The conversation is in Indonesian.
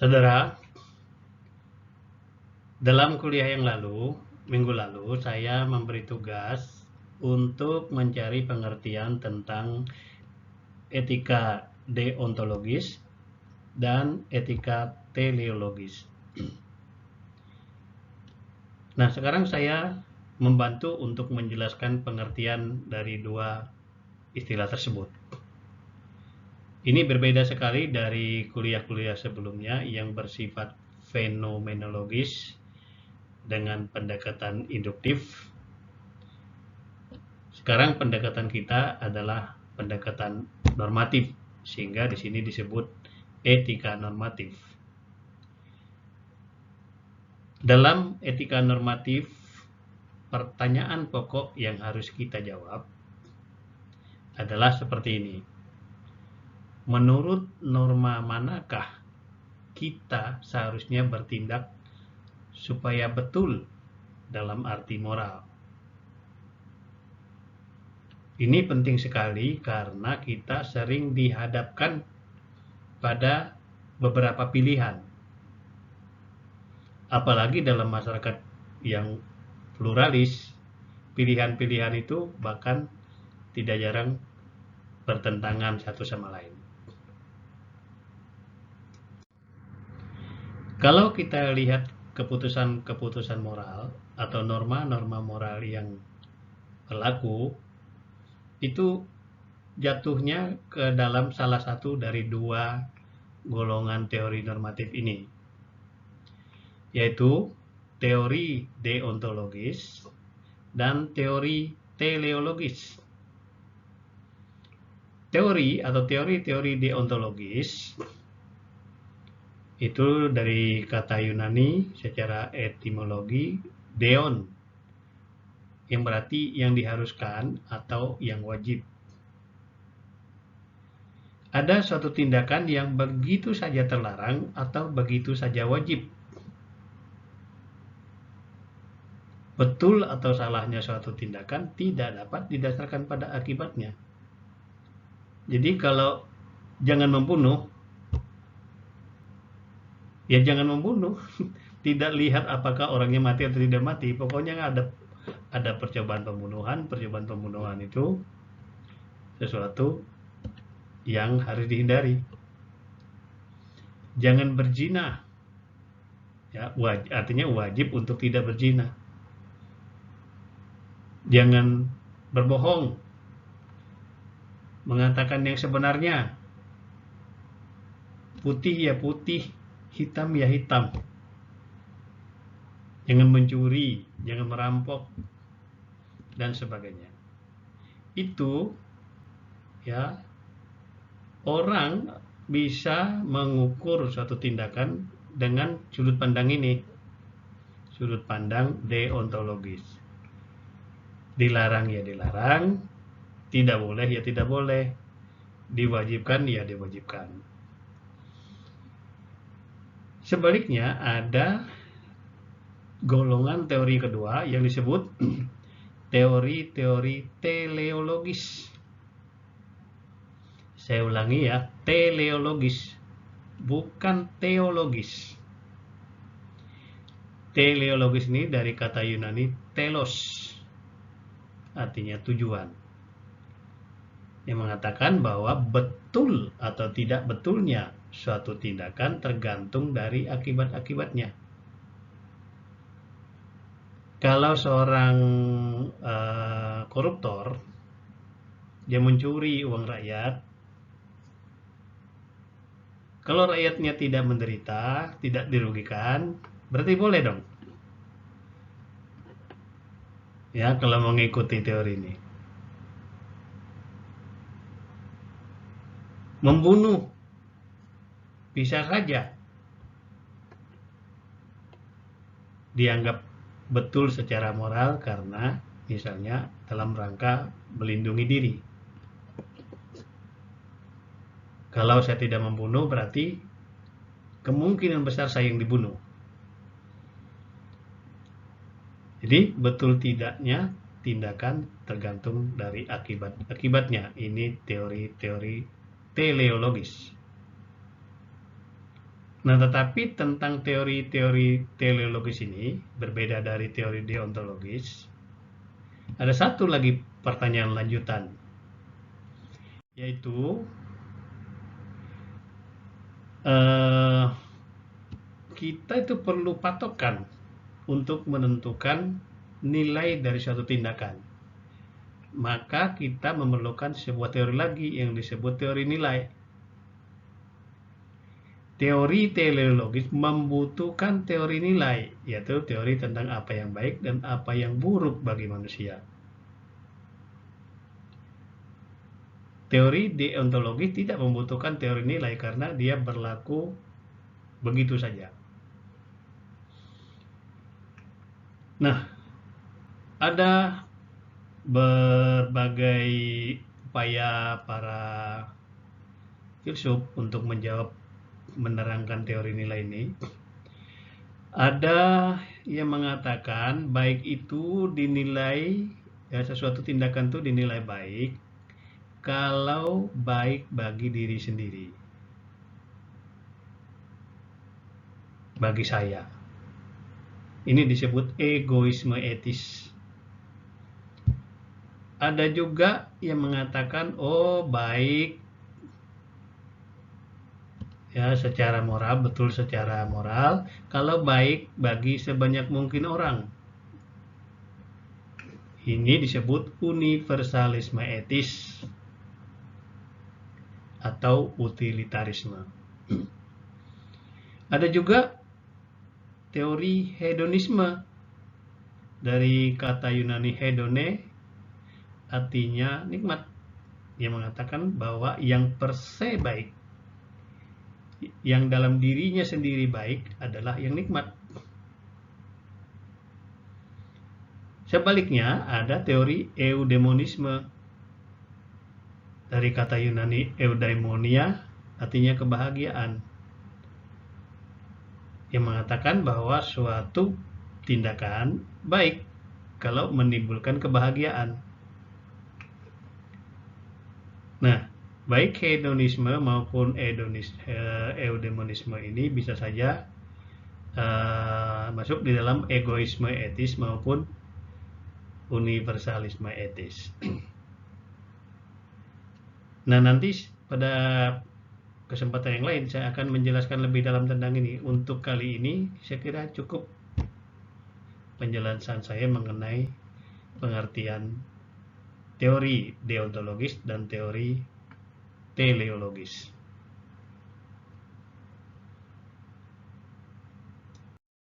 Saudara, dalam kuliah yang minggu lalu, saya memberi tugas untuk mencari pengertian tentang etika deontologis dan etika teleologis. Nah, sekarang saya membantu untuk menjelaskan pengertian dari dua istilah tersebut. Ini berbeda sekali dari kuliah-kuliah sebelumnya yang bersifat fenomenologis dengan pendekatan induktif. Sekarang pendekatan kita adalah pendekatan normatif, sehingga di sini disebut etika normatif. Dalam etika normatif, pertanyaan pokok yang harus kita jawab adalah seperti ini. Menurut norma manakah kita seharusnya bertindak supaya betul dalam arti moral? Ini penting sekali karena kita sering dihadapkan pada beberapa pilihan. Apalagi dalam masyarakat yang pluralis, pilihan-pilihan itu bahkan tidak jarang bertentangan satu sama lain. Kalau kita lihat keputusan-keputusan moral atau norma-norma moral yang berlaku, itu jatuhnya ke dalam salah satu dari dua golongan teori normatif ini, yaitu teori deontologis dan teori teleologis. Teori deontologis itu dari kata Yunani secara etimologi deon, yang berarti yang diharuskan atau yang wajib. Ada suatu tindakan yang begitu saja terlarang atau begitu saja wajib. Betul atau salahnya suatu tindakan tidak dapat didasarkan pada akibatnya. Jadi kalau jangan membunuh, ya jangan membunuh. Tidak lihat apakah orangnya mati atau tidak mati. Pokoknya ada percobaan pembunuhan itu sesuatu yang harus dihindari. Jangan berzina, ya artinya wajib untuk tidak berzina. Jangan berbohong, mengatakan yang sebenarnya. Putih ya putih, hitam ya hitam. Jangan mencuri, jangan merampok, dan sebagainya. Itu ya, orang bisa mengukur suatu tindakan dengan sudut pandang ini, sudut pandang deontologis. Dilarang ya dilarang, tidak boleh ya tidak boleh, diwajibkan ya diwajibkan. Sebaliknya ada golongan teori kedua yang disebut teori-teori teleologis. Saya ulangi ya, teleologis, bukan teologis. Teleologis ini dari kata Yunani telos, artinya tujuan, yang mengatakan bahwa betul atau tidak betulnya suatu tindakan tergantung dari akibat-akibatnya. Kalau seorang koruptor, dia mencuri uang rakyat, kalau rakyatnya tidak menderita, tidak dirugikan, berarti boleh dong. Ya, kalau mengikuti teori ini. Membunuh bisa saja dianggap betul secara moral karena misalnya dalam rangka melindungi diri. Kalau saya tidak membunuh berarti kemungkinan besar saya yang dibunuh. Jadi betul tidaknya tindakan tergantung dari akibatnya. Ini teori-teori teleologis. Nah, tetapi tentang teori-teori teleologis ini berbeda dari teori deontologis. Ada satu lagi pertanyaan lanjutan, yaitu kita itu perlu patokan untuk menentukan nilai dari suatu tindakan. Maka kita memerlukan sebuah teori lagi yang disebut teori nilai. Teori teleologis membutuhkan teori nilai, yaitu teori tentang apa yang baik dan apa yang buruk bagi manusia. Teori deontologis tidak membutuhkan teori nilai karena dia berlaku begitu saja. Nah, ada berbagai upaya para filsuf untuk menerangkan teori nilai ini. Ada yang mengatakan baik itu dinilai, ya, sesuatu tindakan itu dinilai baik kalau baik bagi diri sendiri. Bagi saya, ini disebut egoisme etis. Ada juga yang mengatakan baik, ya, secara moral, betul secara moral kalau baik bagi sebanyak mungkin orang. Ini disebut universalisme etis atau utilitarisme. Ada juga teori hedonisme, dari kata Yunani hedone, artinya nikmat. Dia mengatakan bahwa yang per se baik, yang dalam dirinya sendiri baik adalah yang nikmat. Sebaliknya ada teori eudemonisme, dari kata Yunani eudaimonia, artinya kebahagiaan, yang mengatakan bahwa suatu tindakan baik kalau menimbulkan kebahagiaan. Nah, baik hedonisme maupun eudemonisme ini bisa saja masuk di dalam egoisme etis maupun universalisme etis. Nah, nanti pada kesempatan yang lain saya akan menjelaskan lebih dalam tentang ini. Untuk kali ini saya kira cukup penjelasan saya mengenai pengertian teori deontologis dan teori teleologis.